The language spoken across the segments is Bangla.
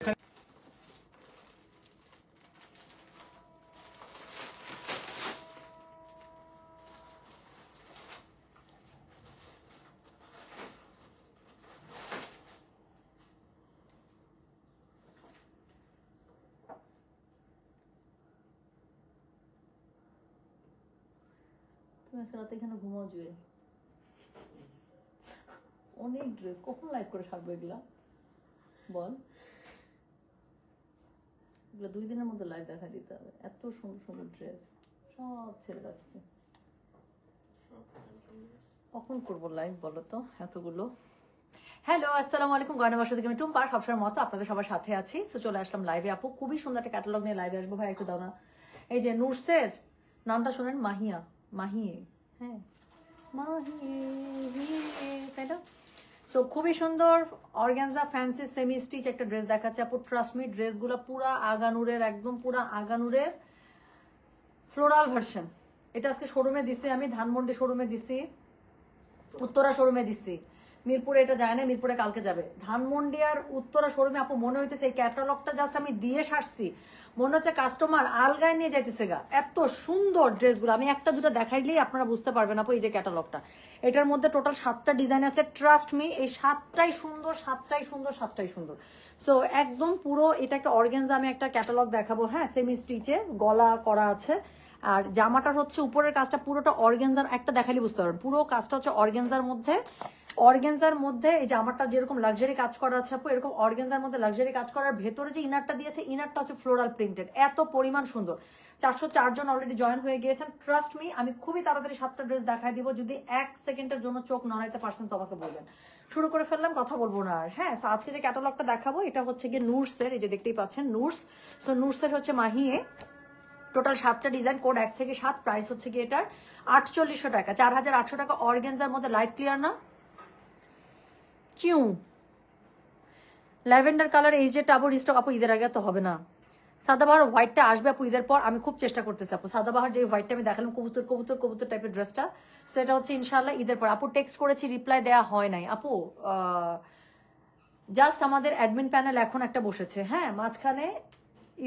তুমি রাতে এখানে ঘুমাও জুয়ে, অনেক ড্রেস কখন লাইভ করে সারবো এগুলা বল? এগুলো 2 দিনের মধ্যে লাইভ দেখা দিতে হবে, এত সুন্দর সুন্দর ড্রেস সব ছেড়ে রাখছে। কখন করবো লাইভ বলো তো এতগুলো? হ্যালো, আসসালামু আলাইকুম। গয়না বাসা থেকে আমি টুম্পা, সবসময় মতো আপনাদের সবার সাথে আছি। সো চলে আসলাম লাইভে। আপু খুবই সুন্দর একটা ক্যাটালগ নিয়ে লাইভে আসবো। ভাই একটু দাও না। এই যে নুরসের নামটা শোনেন, মাহিয়া, মাহিয়ে, হ্যাঁ মাহিয়ে, তাই না? সো খুবই সুন্দর অর্গানজা ফ্যান্সি সেমি স্টিচ একটা ড্রেস দেখাচ্ছে আপু। ট্রাস্ট মি, ড্রেসগুলো পুরা আগানুরের, একদম পুরা আগানুরের ফ্লোরাল ভার্সন। এটা আজকে শোরুমে দিছি আমি, ধানমন্ডি শোরুমে দিছি, উত্তরা শোরুমে দিচ্ছি, মিরপুরে এটা যায় না, মিরপুরে কালকে যাবে। ধানমন্ডি আর উত্তরা শোরুমে আপু মনে হইতেছে এই ক্যাটালগটা জাস্ট আমি দিয়ে সারছি, মনে হচ্ছে কাস্টমার আলগায় নিয়ে যাইতেছে গা। এত সুন্দর ড্রেসগুলো, আমি একটা দুটো দেখাইলেই আপনারা বুঝতে পারবেন আপু। এই যে ক্যাটালগটা, এটার মধ্যে টোটাল 7টা ডিজাইন আছে। ট্রাস্ট মি, এই 7টাই সুন্দর, 7টাই সুন্দর, 7টাই সুন্দর। সো একদম পুরো এটা একটা অর্গানজা। আমি একটা ক্যাটালগ দেখাবো, হ্যাঁ, সেমি স্টিচে গলা করা আছে। আর জামাটার হচ্ছে উপরের কাজটা পুরোটা অর্গানজার, একটা দেখালে বুঝতে পারবেন পুরো কাজটা হচ্ছে অর্গানজার মধ্যে। অর্গানজার মধ্যে এই জামাটা যেরকম লাক্সারি কাজ করা আছে আপু, এরকম অর্গানজার মধ্যে লাক্সারি কাজ করার ভেতরে যে ইনারটা দিয়েছে, ইনারটা হচ্ছে ফ্লোরাল প্রিন্টেড, এত পরিমাণ সুন্দর। 404 জন অলরেডি জয়েন হয়ে গিয়েছেন। ট্রাস্ট মি, আমি খুবই তাড়াতাড়ি 7টা ড্রেস দেখাই দিব। যদি 1 সেকেন্ডের জন্য চোখ নড়াইতে পারছেন তো আমাকে বলবেন। শুরু করে ফেললাম, কথা বলবো না আর। হ্যাঁ, সো আজকে যে ক্যাটালগটা দেখাবো এটা হচ্ছে গিয়ে নুরসের, এই যে দেখতেই পাচ্ছেন নুরস। সো নুরসের হচ্ছে মাহিয়ে, টোটাল 7টা ডিজাইন, কোড 1 থেকে 7, প্রাইস হচ্ছে কি এটার 4800 টাকা, 4800 টাকা। অর্গানজার মধ্যে লাইভ ক্লিয়ার না? কিউ ল্যাভেন্ডার কালার, এই যে টাবর স্টক আপু ঈদের আগে তো হবে না। সাদাবাহার হোয়াইটটা আসবে আপু ঈদের পর, আমি খুব চেষ্টা করতেছি আপু। সাদাবাহার যে হোয়াইটটা আমি দেখালাম কবুতর কবুতর কবুতর টাইপের ড্রেসটা, সেটা হচ্ছে ইনশাল্লাহ ঈদের পর। আপু টেক্সট করেছি, রিপ্লাই দেওয়া হয় নাই আপু। জাস্ট আমাদের অ্যাডমিন প্যানেল এখন একটা বসেছে, হ্যাঁ, মাঝখানে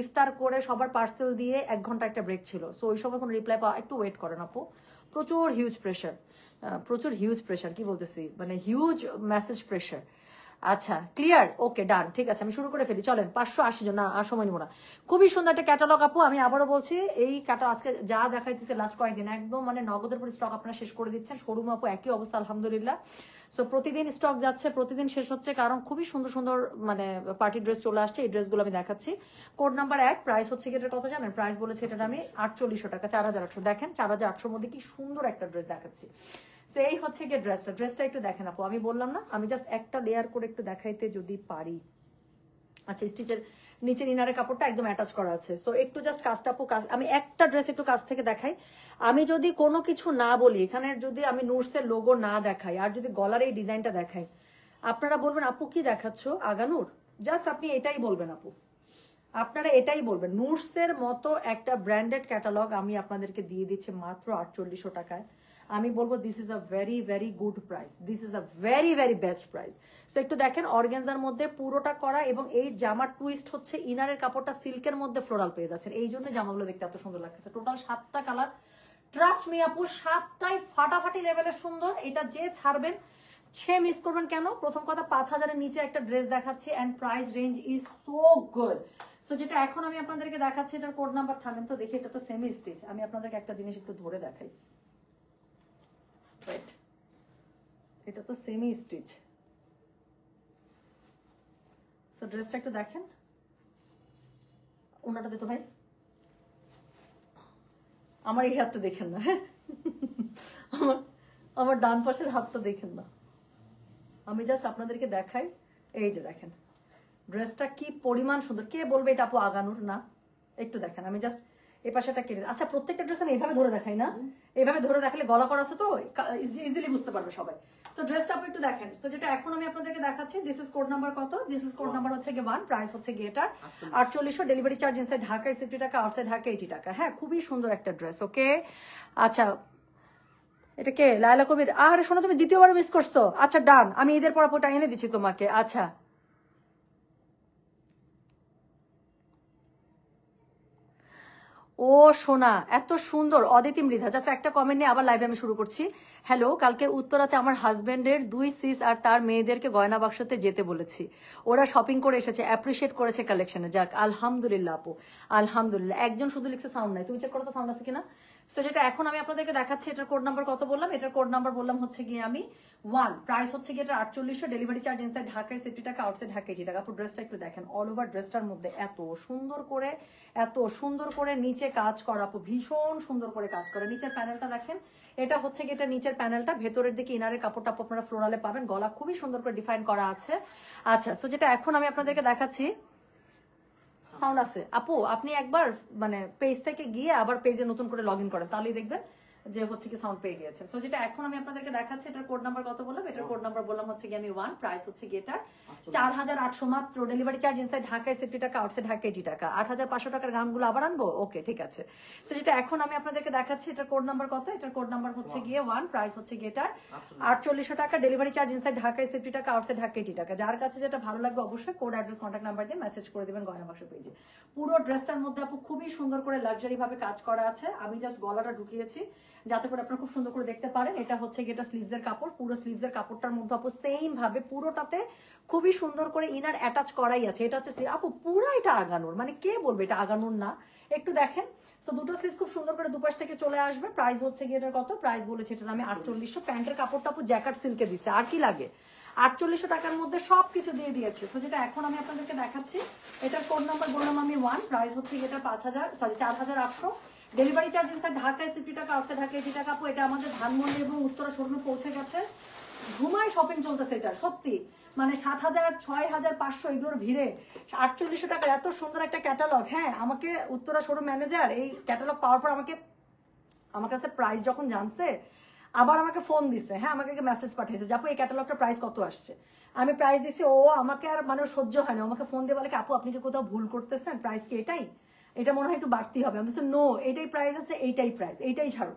ইফতার করে সবার পার্সেল দিয়ে 1 ঘন্টা একটা ব্রেক ছিল। সো ওই সময় কোনো রিপ্লাই পাওয়া, একটু ওয়েট করেন আপু। প্রচুর হিউজ প্রেশার, প্রচুর হিউজ প্রেশার, কি বলতেছি মানে হিউজ মেসেজ প্রেশার। আচ্ছা ক্লিয়ার, ওকে ডান, ঠিক আছে, আমি শুরু করে ফেলি। চলেন, 580 জন না, আর সময় নিব না। খুবই সুন্দর একটা ক্যাটালগ আপু। আমি আবারও বলছি, এই ক্যাটালগ আজকে যা দেখাইতেছে লাস্ট কয়েকদিন একদম মানে নগদের পর স্টক আপনারা শেষ করে দিচ্ছেন। শোরুম আপু একই অবস্থা আলহামদুলিল্লাহ। সো প্রতিদিন স্টক যাচ্ছে, প্রতিদিন শেষ হচ্ছে, কারণ খুবই সুন্দর সুন্দর মানে পার্টি ড্রেস চলে আসছে। এই ড্রেসগুলো আমি দেখাচ্ছি। কোড নাম্বার 1, প্রাইস হচ্ছে কি, এটা কত জানেন? প্রাইস বলেছে এটা আমি 4800 টাকা, 4800। দেখেন 4800 মধ্যে কি সুন্দর একটা ড্রেস দেখাচ্ছি। সো এই হচ্ছে গিয়ে ড্রেসটা একটু দেখেন আপু। আমি বললাম না, আমি জাস্ট একটা লেয়ার করে একটু দেখাইতে যদি পারি। আচ্ছা, স্টিচের নিচের ইনারের কাপড়টা একদম অ্যাটাচ করা আছে। সো একটু জাস্ট কাজটা আপু, কাজ আমি একটা ড্রেস একটু কাছ থেকে দেখাই। আমি যদি কোনো কিছু না বলি, এখানে যদি আমি নুরসের লোগো না দেখাই, আর যদি গলার এই ডিজাইনটা দেখাই, আপনারা বলবেন আপু কি দেখাচ্ছ আগানুর। জাস্ট আপনি এটাই বলবেন আপু, আপনারা এটাই বলবেন। নুরসের মতো একটা ব্র্যান্ডেড ক্যাটালগ আমি আপনাদেরকে দিয়ে দিচ্ছি মাত্র 4800 টাকায়। আমি বলবো this is a very very good price, this is a very very best price. So একটু দেখেন, অর্গানজার মধ্যে পুরোটা করা, এবং এই জামার টুইস্ট হচ্ছে ইনারের কাপড়টা সিল্কের মধ্যে ফ্লোরাল পেয়ে যাচ্ছেন। এই জন্য জামাগুলো দেখতে এত সুন্দর লাগছে। টোটাল 7টা কালার। ট্রাস্ট মি আপু, 7টাই ফাটাফাটি লেভেলের সুন্দর। এটা যে ছাড়বেন সে মিস করবেন কেন? প্রথম কথা, 5000-এর নিচে একটা ড্রেস দেখাচ্ছি, and price range is so good. So যেটা এখন আমি আপনাদেরকে দেখাচ্ছি, এটার কোড নাম্বার থামেন তো দেখি। এটা তো সেমি স্টিচ, আমি আপনাদেরকে একটা জিনিস একটু ধরে দেখাই। এটা তো সেমি স্টিচ। সো ড্রেসটা একটু দেখেন। ওনাটা দিত ভাই, আমার এই হাতটা দেখেন না, হ্যাঁ, আমার ডান পাশের হাতটা দেখেন না। আমি জাস্ট আপনাদেরকে দেখাই। এই যে দেখেন ড্রেসটা কি পরিমাণ সুন্দর। কে বলবে এটা আপু আগানুর না? একটু দেখেন, আমি জাস্ট এই পাশেটা কেটে, আচ্ছা প্রত্যেকটা ড্রেস আমি এইভাবে ধরে দেখাই না, এইভাবে ধরে দেখালে গলা করা আছে তো ইজিলি বুঝতে পারবে সবাই। সো ড্রেসটা আপু একটু দেখেন। সো যেটা এখন আমি আপনাদেরকে দেখাচ্ছি, দিস ইজ কোড নাম্বার কত? দিস ইজ কোড নাম্বার হচ্ছে গিয়ে 1, প্রাইস হচ্ছে গিয়ে এটা 4800। ডেলিভারি চার্জ ইনসাইড ঢাকায় 60 টাকা, আউটসাইড ঢাকা 80 টাকা। হ্যাঁ, খুবই সুন্দর একটা ড্রেস। ওকে, আচ্ছা এটা কে? লায়লা কবির। আরে শোনো, তুমি দ্বিতীয়বার মিস করছো। আচ্ছা ডান, আমি ঈদের পর আপুটা এনে দিচ্ছি তোমাকে। আচ্ছা ও সোনা এত সুন্দর অদিতি মৃধা। জাস্ট একটা কমেন্ট নিয়ে আবার লাইভে আমি শুরু করছি। হ্যালো, কালকে উত্তরাতে আমার হাজবেন্ডের 2 সিস আর তার মেয়েদেরকে গয়না বাক্সতে যেতে বলেছি। ওরা শপিং করে এসেছে, অ্যাপ্রিসিয়েট করেছে কালেকশনে। যাক আলহামদুলিল্লাহ আপু, আলহামদুলিল্লাহ। একজন শুধু লিখছে সাউন্ড নাই, তুমি চেক করো তো সাউন্ড আছে কিনা। সো যেটা এখন আমি আপনাদেরকে দেখাচ্ছি, এটার কোড নাম্বার কত বললাম, এটার কোড নাম্বার বললাম হচ্ছে গিয়ে আমি 1, প্রাইস হচ্ছে গিয়ে এটা 4800, ডেলিভারি চার্জ ইনসাইড ঢাকায় 60 টাকা, আউটসাইড ঢাকা 80 টাকা। আপু ড্রেসটা একটু দেখেন, অল ওভার ড্রেসটার মধ্যে এত সুন্দর করে নিচে কাজ করা, আপু ভীষণ সুন্দর করে কাজ করে। নিচের প্যানেলটা দেখেন, এটা হচ্ছে গিয়ে এটা নিচের প্যানেলটা, ভেতরের দিকে ইনারের কাপড়টা আপনারা ফ্লোরালে পাবেন, গলা খুবই সুন্দর করে ডিফাইন করা আছে। আচ্ছা, সো যেটা এখন আমি আপনাদেরকে দেখাচ্ছি, সাউন্ড আছে আপু, আপনি একবার মানে পেজ থেকে গিয়ে আবার পেজে নতুন করে লগ ইন করেন, তাহলেই দেখবেন যে হচ্ছে কি সাউন্ড পেয়ে গিয়েছে। সো যেটা এখন আমি আপনাদেরকে দেখাচ্ছি, এটার কোড নাম্বার কত বললাম, এটার কোড নাম্বার বললাম হচ্ছে কি আমি 1, প্রাইস হচ্ছে কি এটা 4800 মাত্র, ডেলিভারি চার্জ ইনসাইড ঢাকায় 60 টাকা, আউটসাইড ঢাকা 80 টাকা। 8500 টাকার গাউনগুলো আবার আনবো, ওকে ঠিক আছে। সো যেটা এখন আমি আপনাদেরকে দেখাচ্ছি, এটার কোড নাম্বার কত, এটার কোড নাম্বার হচ্ছে গিয়ে 1, প্রাইস হচ্ছে গিয়ে এটা 4800 টাকা, ডেলিভারি চার্জ ইনসাইড ঢাকায় 60 টাকা, আউটসাইড ঢাকা 80 টাকা। যার কাছে যেটা ভালো লাগবে অবশ্যই কোড, অ্যাড্রেস, কন্ট্যাক্ট নাম্বার দিয়ে মেসেজ করে দিবেন গয়না বাক্স পেজে। পুরো ড্রেসটার মধ্যে আপু খুবই সুন্দর করে লাক্সারি ভাবে কাজ করা আছে। আমি জাস্ট গলাটা ঢুকিয়েছি যাতে করে আপনারা খুব সুন্দর করে দেখতে পারেন। এটা হচ্ছে গিয়ে স্লিভসের কাপড়, পুরো স্লিভসের কাপড়টার মধ্যে আপু সেম ভাবে পুরোটাতে খুবই সুন্দর করে ইনার অ্যাটাচ করাই আছে। এটা হচ্ছে আপু পুরো এটা আগানোর, মানে কে বলবে এটা আগানোর না, একটু দেখেন। সো দুটো স্লিভস খুব সুন্দর করে দুপাশ থেকে চলে আসবে। প্রাইস হচ্ছে গিয়ে এটার কত, প্রাইস বলেছে এটার আমি 4800। প্যান্টের কাপড়টা আপু জ্যাকেট সিল্কে দিছে, আর কি লাগে। 4800 টাকার মধ্যে সবকিছু দিয়ে দিয়েছে। তো যেটা এখন আমি আপনাদেরকে দেখাচ্ছি, এটার কোড নাম্বার বললাম আমি 1, প্রাইস হচ্ছে এটা 4800, ডেলিভারি চার্জ ইনসাইড ঢাকায় 60 টাকা, আউটসাইড ঢাকা 80 টাকা। আপু এটা আমাদের ধানমন্ডি এবং উত্তরা শোরুমে পৌঁছে গেছে। ঘুমায় শপিং চলতেছে এটা সত্যি, মানে 7000, 6500 এগুলোর ভিড়ে 4800 টাকার এত সুন্দর একটা ক্যাটালগ। হ্যাঁ, আমাকে উত্তরা শোরুম ম্যানেজার এই ক্যাটালগ পাওয়ার পর আমার কাছে প্রাইস যখন জানছে, আবার আমাকে ফোন দিছে, হ্যাঁ আমাকে মেসেজ পাঠিয়েছে, যাপু এই ক্যাটালগটা প্রাইস কত আসছে। আমি প্রাইস দিছি, ও আমাকে আর মানে সহ্য হয় না, আমাকে ফোন দিয়ে বলে আপু আপনি কি কোথাও ভুল করতেছেন, প্রাইস কি এটাই, এটা মনে হয় একটু বাড়তি হবে। আমি বলছি নো, এটাই প্রাইস আছে, এইটাই প্রাইস, এইটাই ছাড়ো।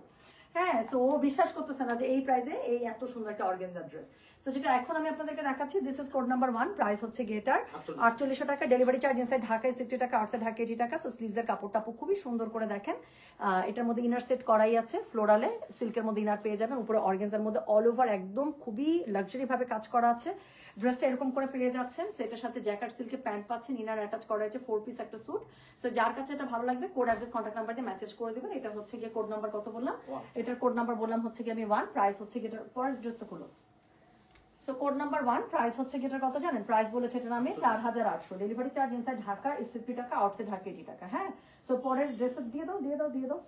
হ্যাঁ, সো ও বিশ্বাস করতেছে না যে এই প্রাইসে এই এত সুন্দর একটা অর্গানজা ড্রেস। সো যেটা এখন আমি আপনাদেরকে দেখাচ্ছি, this is code number 1, price হচ্ছে গেটার 4800 টাকা, ডেলিভারি চার্জ ইনসাইড ঢাকায় 60 টাকা, আউটসাইড ঢাকা 80 টাকা। সো স্লিভসের কাপড়টা আপু খুবই সুন্দর করে দেখেন, এটার মধ্যে ইনার সেট করাই আছে, ফ্লোরালে সিল্কের মধ্যে ইনার পেয়ে যাবেন, উপরে অর্গানজার মধ্যে অল ওভার একদম খুবই লাক্সারি ভাবে কাজ করা আছে। ড্রেসটা এরকম করে পেয়ে যাচ্ছেন, সেটার সাথে জ্যাকেট সিল্কের প্যান্ট পাচ্ছেন, ইনার অ্যাটাচ করা আছে, 4 পিস একটা স্যুট। সো যার কাছে এটা ভালো লাগবে কোড, অ্যাড্রেস, কন্ট্যাক্ট নাম্বার দিয়ে মেসেজ করে দিবেন। এটা হচ্ছে গিয়ে কোড নাম্বার কত বললাম, এটার কোড নাম্বার বললাম হচ্ছে গিয়ে আমি 1, প্রাইস হচ্ছে গিয়ে পরের ড্রেসটা হলো। সো কোড নাম্বার 1, প্রাইস হচ্ছে গিয়ে কত জানেন, প্রাইস বলেছে এটার আমি 4800, ডেলিভারি চার্জ ইনসাইড ঢাকা 60 টাকা, আউটসাইড ঢাকা 80 টাকা। হ্যাঁ, সো পরের ড্রেস দিয়ে দাও।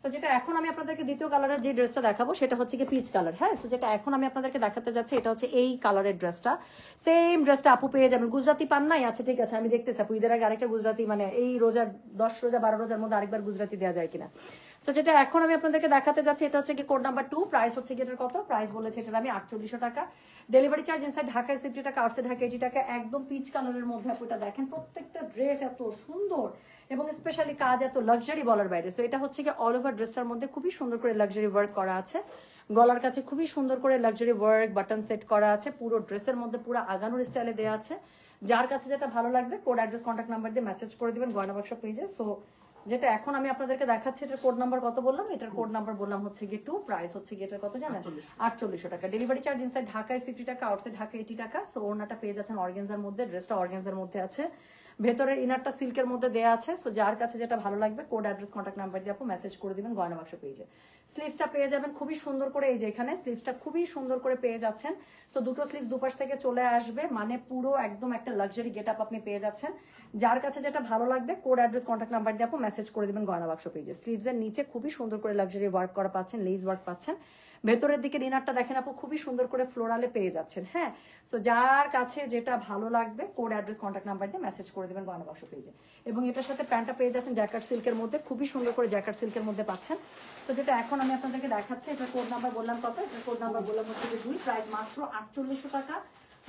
সো যেটা এখন আমি আপনাদেরকে দ্বিতীয় কালারের যে ড্রেসটা দেখাবো সেটা হচ্ছে কি পিচ কালার। হ্যাঁ, সো যেটা এখন আমি আপনাদেরকে দেখাতে যাচ্ছি এটা হচ্ছে এই কালারের ড্রেসটা। সেম ড্রেসটা আপু পেয়ে যাবেন, গুজরাটি পান নাই? আচ্ছা ঠিক আছে, আমি দেখতেছি আপু ঈদের আগে আরেকটা গুজরাটি, মানে এই রোজার 10 রোজা 12 রোজার মধ্যে আরেকবার গুজরাটি দেওয়া যায় কিনা। সো যেটা এখন আমি আপনাদেরকে দেখাতে যাচ্ছি এটা হচ্ছে কি কোড নাম্বার 2, প্রাইস হচ্ছে কি এটার কত, প্রাইস বলেছে এটার আমি 4800 টাকা, ডেলিভারি চার্জ ইনসাইড ঢাকায় 60 টাকা, আউটসাইড ঢাকা 80 টাকা। একদম পিচ কালারের মধ্যে আপু এটা দেখেন, প্রত্যেকটা ড্রেস এত সুন্দর এবং স্পেশালি কাজ এত লাক্সারি বলার বাইরে। সো এটা হচ্ছে কি অল ওভার ড্রেসটার মধ্যে খুবই সুন্দর করে লাক্সারি ওয়ার্ক করা আছে, গলার কাছে খুবই সুন্দর করে লাক্সারি ওয়ার্ক, বাটন সেট করা আছে, পুরো ড্রেসের মধ্যে পুরো আগানোর স্টাইলে দেওয়া আছে। যার কাছে যেটা ভালো লাগবে কোড, অ্যাড্রেস, কন্ট্যাক্ট নাম্বার দিয়ে মেসেজ করে দিবেন গয়না বাক্স পেজে। সো যেটা এখন আমি আপনাদেরকে দেখাচ্ছি এটার কোড নাম্বার কত বললাম, এটার কোড নাম্বার বললাম হচ্ছে গিয়ে 2, প্রাইস হচ্ছে গিয়ে এটার কত জানেন, 4800 টাকা, ডেলিভারি চার্জ ইনসাইড ঢাকায় 60 টাকা, আউটসাইড ঢাকা 80 টাকা। সো ওড়নাটা পেয়ে যাচ্ছেন অর্গানজার মধ্যে, ড্রেসটা অর্গানজার মধ্যে আছে, ভেতরের ইনারটা সিল্কের মধ্যে দেয়া আছে। সো যার কাছে যেটা ভালো লাগবে কোড, অ্যাড্রেস, কন্ট্যাক্ট নাম্বার দিয়ে আপু মেসেজ করে দিবেন গয়না বাক্স পেজে। স্লিভসটা পেয়ে যাবেন খুবই সুন্দর করে, এই যে এখানে স্লিভসটা খুবই সুন্দর করে পেয়ে যাচ্ছেন। সো দুটো স্লিভস দুপাশ থেকে চলে আসবে, মানে পুরো একদম একটা লাক্সারি গেট আপ আপনি পেয়ে যাচ্ছেন। যার কাছে যেটা ভালো লাগবে কোড, অ্যাড্রেস, কন্ট্যাক্ট নাম্বার দিয়ে আপু মেসেজ করে দিবেন গয়না বাক্স পেজে। স্লিভসের নিচে খুবই সুন্দর করে লাক্সারি ওয়ার্ক করা পাচ্ছেন, লেস ওয়ার্ক পাচ্ছেন। ভেতরের দিকে ইনারটা দেখেন আপু খুবই সুন্দর করে ফ্লোরালে পেয়ে যাচ্ছেন। হ্যাঁ, সো যার কাছে যেটা ভালো লাগবে কোড, অ্যাড্রেস, কন্ট্যাক্ট নাম্বার দিয়ে মেসেজ করে দেবেন গয়না বাক্স পেজে। এবং এটার সাথে প্যান্টটা পেয়ে যাচ্ছেন জ্যাকেট সিল্কের মধ্যে, খুবই সুন্দর করে জ্যাকেট সিল্কের মধ্যে পাচ্ছেন। তো যেটা এখন আমি আপনাদেরকে দেখাচ্ছি এটার কোড নাম্বার বললাম কত, এটার কোড নাম্বার বললাম হচ্ছে 2, প্রাইস মাত্র 4800 টাকা।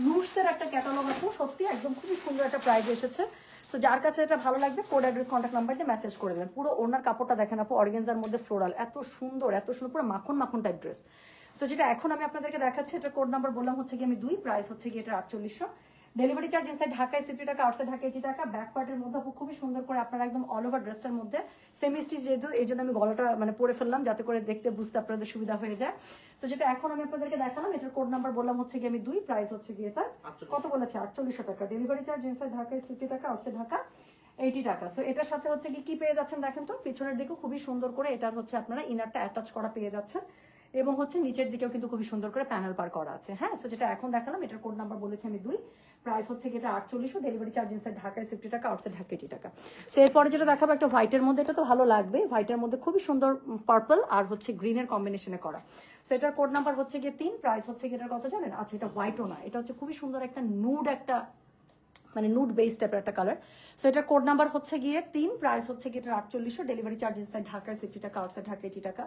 নুটসের একটা ক্যাটালগ আপু, সত্যি একদম খুবই সুন্দর একটা প্রাইস এসেছে। সো যার কাছে এটা ভালো লাগবে কোড, অ্যাড্রেস, কন্ট্যাক্ট নাম্বার দিয়ে মেসেজ করে দেবেন। পুরো ওনার কাপড়টা দেখেন আপু, অর্গানজার মধ্যে ফ্লোরাল, এত সুন্দর পুরো মাখন মাখন টাইপ ড্রেস। সো যেটা এখন আমি আপনাদেরকে দেখাচ্ছি এটার কোড নাম্বার বললাম হচ্ছে কি আমি 2, প্রাইস হচ্ছে কি এটা 4800, ডেলিভারি চার্জ ইনসাইড ঢাকায় 60 টাকা, আউটসাইড ঢাকা 80 টাকা। ব্যাক পার্টের মধ্যে খুবই সুন্দর করে আপনারা একদম অল ওভার ড্রেসটার মধ্যে সেমি স্টিচ, যেহেতু এই জন্য আমি গলাটা মানে পরে ফেললাম যাতে করে দেখতে বুঝতে আপনাদের সুবিধা হয়ে যায়। তো যেটা এখন আমি আপনাদেরকে দেখালাম, এটার কোড নাম্বার বললাম হচ্ছে গিয়ে আমি 2, প্রাইস হচ্ছে গিয়ে এটা কত বলেছে 4800 টাকা। ডেলিভারি চার্জ ইনসাইড ঢাকায় 60 টাকা, আউটসাইড ঢাকা 80 টাকা। সো এটার সাথে হচ্ছে কি পেয়ে যাচ্ছেন দেখেন তো, পিছনের দিকেও খুবই সুন্দর করে এটার হচ্ছে আপনারা ইনারটা অ্যাটাচ করা পেয়ে যাচ্ছেন, এবং হচ্ছে নিচের দিকেও কিন্তু খুবই সুন্দর করে প্যানেল পার করা আছে। হ্যাঁ, সো যেটা এখন দেখালাম এটার কোড নাম্বার বলেছি আমি 2, প্রাইস হচ্ছে এটা 4800। ডেলিভারি চার্জ ইনসাইড ঢাকায় 60 টাকা, আউটসাইড ঢাকা 80 টাকা। সো এরপরে যেটা দেখাবো একটা হোয়াইটের মধ্যে, এটা তো ভালো লাগবে, হোয়াইটের মধ্যে খুবই সুন্দর পার্পল আর হচ্ছে গ্রিনের কম্বিনেশনে করা। সো এটার কোড নাম্বার হচ্ছে গিয়ে 3, প্রাইস হচ্ছে এটার কত জানেন? আচ্ছা, এটা হোয়াইটও না, এটা হচ্ছে খুবই সুন্দর একটা নুড, একটা মানে নুড বেস টাইপের একটা কালার। সো এটার কোড নাম্বার হচ্ছে গিয়ে 3, প্রাইস হচ্ছে গিয়ে এটা 4800। ডেলিভারি চার্জ ইনসাইড ঢাকায় 60 টাকা, আউটসাইড ঢাকা 80 টাকা।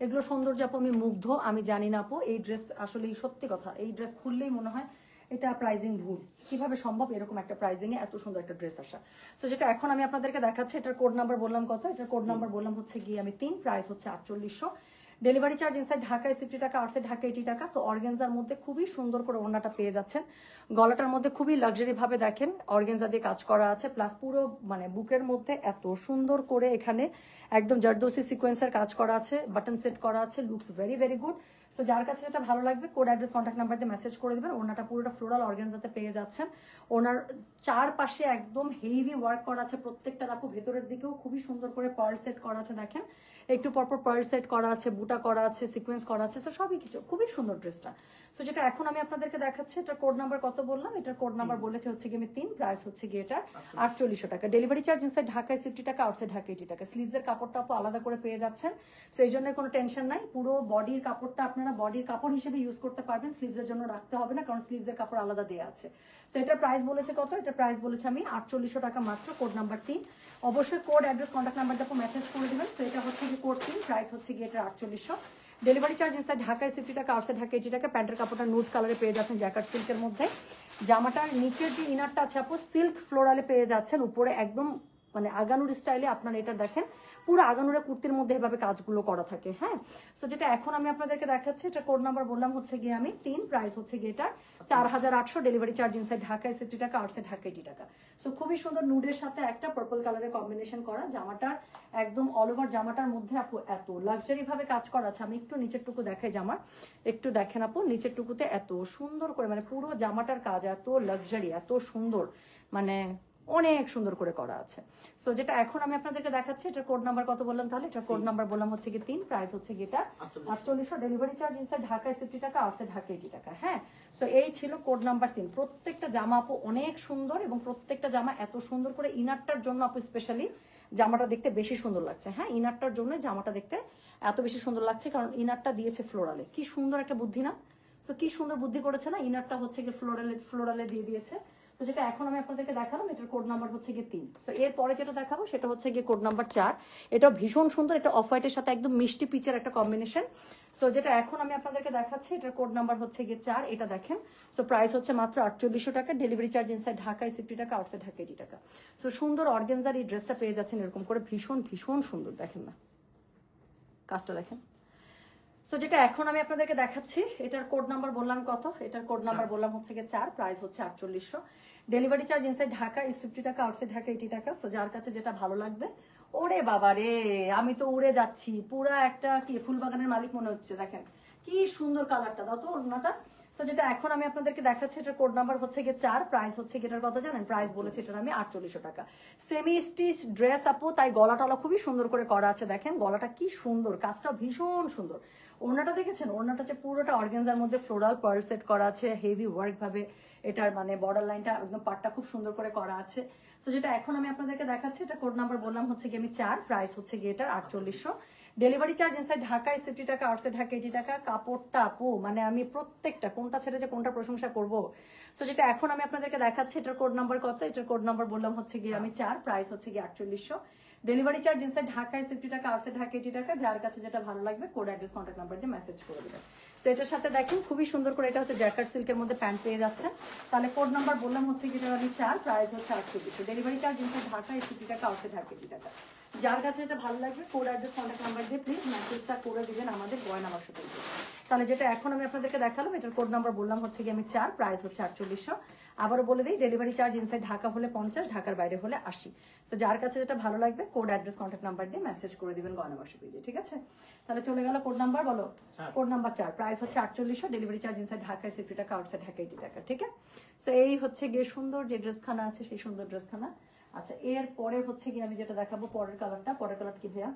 এগুলো সৌন্দর্য আপু আমি মুগ্ধ, আমি জানি না আপু এই ড্রেস আসলে সত্যি কথা, এই ড্রেস খুললেই মনে হয় এটা প্রাইজিং ভুল, কিভাবে সম্ভব এরকম একটা প্রাইজিং এ এত সুন্দর একটা ড্রেস আসা। সো যেটা এখন আমি আপনাদেরকে দেখাচ্ছি, এটার কোড নাম্বার বললাম কত, এটার কোড নাম্বার বললাম হচ্ছে গিয়ে আমি 3, প্রাইস হচ্ছে 4800। ডেলিভারি চার্জ ইনসাইড ঢাকায় 60 টাকা, আউটসাইড ঢাকা 80 টাকা। সো অর্গানজার মধ্যে খুবই সুন্দর করে ওড়নাটা পেয়ে যাচ্ছেন, গলাটার মধ্যে খুবই লাক্সারি ভাবে দেখেন অর্গানজা দিয়ে কাজ করা আছে, প্লাস পুরো মানে বুকের মধ্যে এত সুন্দর করে এখানে একদম জারদোসি সিকোয়েন্সের কাজ করা আছে, বাটন সেট করা আছে, looks very very good. So যার কাছে যেটা ভালো লাগবে কোড অ্যাড্রেস কন্ট্যাক্ট নাম্বার দিয়ে মেসেজ করে দেবেন। ওনাটা পুরোটা ফ্লোরাল অর্গানজাতে পেয়ে যাচ্ছেন, ওনার চারপাশে একদম হেভি ওয়ার্ক করা আছে, প্রত্যেকটা আপু ভেতরের দিকেও খুবই সুন্দর করে পার্ল সেট করা আছে, দেখেন একটু পরপর পার্ল সেট করা আছে, বুটা করা আছে, সিকোয়েন্স করা আছে। সো সবই কিছু খুবই সুন্দর ড্রেসটা। সো যেটা এখন আমি আপনাদেরকে দেখাচ্ছি, এটার কোড নাম্বার কত বললাম, এটার কোড নাম্বার বলেছে হচ্ছে গিয়ে আমি 3, প্রাইস হচ্ছে গিয়ে এটা 4800 টাকা। ডেলিভারি চার্জ ইনসাইড ঢাকায় 60 টাকা, আউটসাইড ঢাকা 80 টাকা। স্লিভসের কাপড়টা আপু আলাদা করে পেয়ে যাচ্ছেন, সো এই জন্য কোনো টেনশন নাই, পুরো বডির কাপড়টা আপনারা বডির কাপড় হিসেবে ইউজ করতে পারবেন, স্লিভসের জন্য রাখতে হবে না, কারণ স্লিভসের কাপড় আলাদা দেওয়া আছে। সো এটার প্রাইস বলেছে কত, এটার প্রাইস বলেছে আমি 4800 টাকা মাত্র, কোড নাম্বার 3। অবশ্যই কোড অ্যাড্রেস কন্ট্যাক্ট নাম্বার দিয়ে মেসেজ করে দেবেন। সো এটা হচ্ছে গিয়ে কোড 3, প্রাইস হচ্ছে গিয়ে এটা 4800। ডেলিভারি চার্জ ইনসাইড ঢাকায় 60 টাকা, আউটসাইড ঢাকা 80 টাকা। প্যান্টের কাপড়টা নুড কালারে পেয়ে যাচ্ছেন জ্যাকেট সিল্কের মধ্যে। জামাটার নিচের যে ইনারটা আছে আপু সিল্ক ফ্লোরালে পেয়ে যাচ্ছেন, উপরে একদম মানে আগানুর স্টাইলে আপনারা এটা দেখেন, পুরো আগানুরে কুর্তির মধ্যে এভাবে কাজগুলো করা থাকে। হ্যাঁ, সো যেটা এখন আমি আপনাদেরকে দেখাচ্ছি, এটা কোড নাম্বার বললাম হচ্ছে গিয়ে আমি 3, প্রাইস হচ্ছে গিয়ে এটা 4800। ডেলিভারি চার্জ ইনসাইড ঢাকায় 60 টাকা, আউটসাইড ঢাকা 80 টাকা। সো খুবই সুন্দর নুডের সাথে একটা পার্পল কালারের কম্বিনেশন করা, জামাটার একদম অল ওভার জামাটার মধ্যে আপু এত লাক্সারি ভাবে কাজ করা আছে। আমি একটু নিচের টুকু দেখাই জামার, একটু দেখেন আপু নিচের টুকুতে এত সুন্দর করে মানে পুরো জামাটার কাজ এত লাক্সারি, এত সুন্দর, মানে অনেক সুন্দর করে করা আছে। সো যেটা এখন আমি আপনাদেরকে দেখাচ্ছি, এটার কোড নাম্বার কত বললাম তাহলে, এটার কোড নাম্বার বললাম হচ্ছে কি 3, প্রাইস হচ্ছে কি এটা 4800। ডেলিভারি চার্জ ইনসাইড ঢাকায় 60 টাকা, আউটসাইড ঢাকা 80 টাকা। হ্যাঁ, সো এই ছিল কোড নাম্বার 3। প্রত্যেকটা জামা আপু অনেক সুন্দর, এবং প্রত্যেকটা জামা এত সুন্দর করে ইনারটার জন্য আপু স্পেশালি জামাটা দেখতে বেশি সুন্দর লাগছে। হ্যাঁ, ইনারটার জন্য জামাটা দেখতে এত বেশি সুন্দর লাগছে, কারণ ইনারটা দিয়েছে ফ্লোরালে, কি সুন্দর একটা বুদ্ধি না? সো কি সুন্দর বুদ্ধি করেছে না, ইনারটা হচ্ছে কি ফ্লোরালে দিয়ে দিয়েছে। সো যেটা এখন আমি আপনাদেরকে দেখালাম, এটার কোড নাম্বার হচ্ছে গিয়ে 3। সো এরপরে যেটা দেখাবো সেটা হচ্ছে গিয়ে কোড নাম্বার 4। এটা ভীষণ সুন্দর, এটা অফ হোয়াইটের সাথে একদম মিষ্টি পিচের একটা কম্বিনেশন। সো যেটা এখন আমি আপনাদেরকে দেখাচ্ছি, এটার কোড নাম্বার হচ্ছে গিয়ে 4, এটা দেখেন। সো প্রাইস হচ্ছে মাত্র 4800 টাকা। ডেলিভারি চার্জ ইনসাইড ঢাকায় 60 টাকা, আউটসাইড ঢাকা 80 টাকা। সো সুন্দর অর্গানজার এই ড্রেসটা পেয়ে যাচ্ছেন এরকম করে, ভীষণ ভীষণ সুন্দর, দেখেন না কাজটা দেখেন। সো যেটা এখন আমি আপনাদেরকে দেখাচ্ছি, এটার কোড নাম্বার বললাম কত, এটার কোড নাম্বার বললাম হচ্ছে গিয়ে 4, প্রাইস হচ্ছে 4800। ডেলিভারি চার্জ ইনসাইড ঢাকা 60 টাকা, আউটসাইড ঢাকা 80 টাকা। সো যার কাছে যেটা ভালো লাগবে, ওরে বাবা রে আমি তো উড়ে যাচ্ছি, পুরা একটা কি ফুলবাগানের মালিক মনে হচ্ছে, দেখেন কি সুন্দর কালারটা, দাও তো ওড়নাটা। সো যেটা এখন আমি আপনাদেরকে দেখাচ্ছি, এটার কোড নাম্বার হচ্ছে গিয়ে 4, প্রাইস হচ্ছে এটার কত জানেন, প্রাইস বলেছে এটার আমি 4800 টাকা। সেমি স্টিচ ড্রেস আপু, তাই গলাটলা খুবই সুন্দর করে করা আছে, দেখেন গলাটা কি সুন্দর, কাজটা ভীষণ সুন্দর। ওড়নাটা দেখেছেন, ওড়নাটা হচ্ছে পুরোটা অর্গানজার মধ্যে ফ্লোরাল পার্ল সেট করা আছে, হেভি ওয়ার্ক ভাবে এটার মানে বর্ডার লাইনটা একদম পাটটা খুব সুন্দর করে করা আছে। সো যেটা এখন আমি আপনাদেরকে দেখাচ্ছি, এটা কোড নাম্বার বললাম হচ্ছে গিয়ে আমি 4, প্রাইস হচ্ছে গিয়ে এটার 4800। ডেলিভারি চার্জ ইনসাইড ঢাকায় 60 টাকা, আউটসাইড ঢাকা 80 টাকা। কাপড়টা আপু মানে আমি প্রত্যেকটা কোনটা ছেড়ে যে কোনটা প্রশংসা করব। সো যেটা এখন আমি আপনাদেরকে দেখাচ্ছি, এটার কোড নাম্বার কত, এটার কোড নাম্বার বললাম হচ্ছে গিয়ে আমি 4, প্রাইস হচ্ছে গিয়ে 4800। ডেলিভারি চার্জ ইনসাইড ঢাকায় 60 টাকা, আউটসাইড ঢাকা 80 টাকা। যার কাছে যেটা ভালো লাগবে কোড অ্যাড্রেস কন্ট্যাক্ট নাম্বার দিয়ে মেসেজ করে দেবেন। সো এটার সাথে দেখেন খুবই সুন্দর করে এটা হচ্ছে জ্যাকেট সিল্কের মধ্যে প্যান্ট পেয়ে যাচ্ছে। তাহলে কোড নাম্বার বললাম হচ্ছে কি এটা আমি 4, প্রাইস হচ্ছে 4800। ডেলিভারি চার্জ ইনসাইড ঢাকায় 60 টাকা, আউটসাইড ঢাকা 80 টাকা। যার কাছে এটা ভালো লাগবে কোড অ্যাড্রেস কন্ট্যাক্ট নাম্বার দিয়ে প্লিজ মেসেজটা করে দিবেন আমাদের গয়না বাক্স পেজে। তাহলে যেটা এখন আমি আপনাদেরকে দেখালাম এটার কোড নাম্বার বললাম হচ্ছে কি আমি 4, প্রাইস হচ্ছে 4800। আবারও বলে দিই, ডেলিভারি চার্জ ইনসাইড ঢাকা হলে 50, ঢাকার বাইরে হলে 80। তো যার কাছে যেটা ভালো লাগবে কোড অ্যাড্রেস কন্ট্যাক্ট নাম্বার দিয়ে মেসেজ করে দিবেন গয়না বাক্স পেজে, ঠিক আছে? তাহলে চলে গেল কোড নাম্বার, বলো কোড নাম্বার 4, প্রাইস হচ্ছে 4800, ডেলিভারি চার্জ ইনসাইড ঢাকায় 60 টাকা, আউটসাইড ঢাকা 80 টাকা, ঠিক আছে? তো এই হচ্ছে গিয়ে সুন্দর যে ড্রেসখানা আছে সেই সুন্দর ড্রেসখানা। আচ্ছা, এর পরে হচ্ছে কি আমি যেটা দেখাবো পরের কালারটা, পরের কালারটা কি ভাইয়া?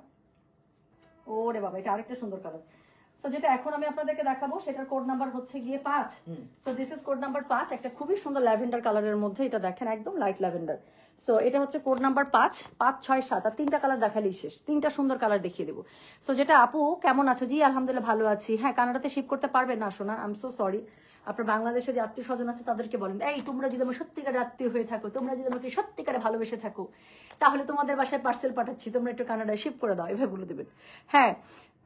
ওরে বাবা, এটা আরেকটা সুন্দর কালার। সো যেটা এখন আমি আপনাদেরকে দেখাবো সেটার কোড নাম্বার হচ্ছে গিয়ে 5। So this is code number 5, একটা খুবই সুন্দর ল্যাভেন্ডার কালারের মধ্যে, এটা দেখেন একদম লাইট ল্যাভেন্ডার। সো এটা হচ্ছে কোড নাম্বার 5, 5, 6, 7 আর 3টা কালার দেখালেই শেষ, 3টা সুন্দর কালার দেখিয়ে দেবো। সো যেটা আপু কেমন আছো? জি আলহামদুলিল্লাহ ভালো আছি। হ্যাঁ, কানাডাতে শিপ করতে পারবেন না শোনা, আই এম সো সরি। আপনার বাংলাদেশে যে আত্মীয় স্বজন আছে তাদেরকে বলেন, এই তোমরা যদি আমার সত্যিকারের আত্মীয় হয়ে থাকো, তোমরা যদি আমাকে সত্যিকারে ভালোবেসে থাকো, তাহলে তোমাদের বাসায় পার্সেল পাঠাচ্ছি, তোমরা একটু কানাডায় শিপ করে দাও, এভাবে বলে দেবেন। হ্যাঁ,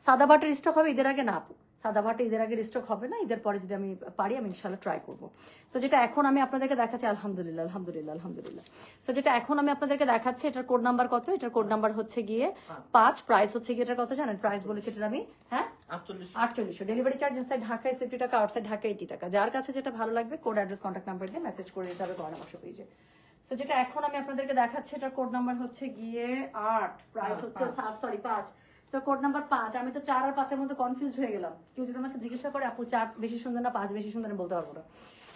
সাদা বাটের স্টক হবে ঈদের আগে না আপু, সাদা ভাটে ঈদের আগে স্টক হবে না, ঈদের পরে যদি আমি পারি আমি ইনশাল্লাহ ট্রাই করবো। সো যেটা এখন আমি আপনাদেরকে দেখাচ্ছি, আলহামদুলিল্লাহ আলহামদুলিল্লাহ আলহামদুলিল্লাহ। সো যেটা এখন আমি আপনাদেরকে দেখাচ্ছি এটার কোড নাম্বার কত? এটার কোড নাম্বার হচ্ছে গিয়ে 5, প্রাইস হচ্ছে গিয়ে এটার কত জানেন? প্রাইস বলেছি এটার আমি, হ্যাঁ 4800, ডেলিভারি চার্জ ইনসাইড ঢাকায় 60 টাকা, আউটসাইড ঢাকা 80 টাকা। যার কাছে যেটা ভালো লাগবে কোড অ্যাড্রেস কন্ট্যাক্ট নাম্বার দিয়ে মেসেজ করে দিতে হবে গয়না বাক্স পেজে। সো যেটা এখন আমি আপনাদেরকে দেখাচ্ছি এটার কোড নাম্বার হচ্ছে গিয়ে 8, প্রাইস হচ্ছে 5। সো কোড নাম্বার 5, আমি তো 4 আর 5-এর মধ্যে কনফিউজড হয়ে গেলাম। কেউ যদি আমাকে জিজ্ঞাসা করে আপু 4 বেশি সুন্দর না 5 বেশি সুন্দর, বলতে পারবো না।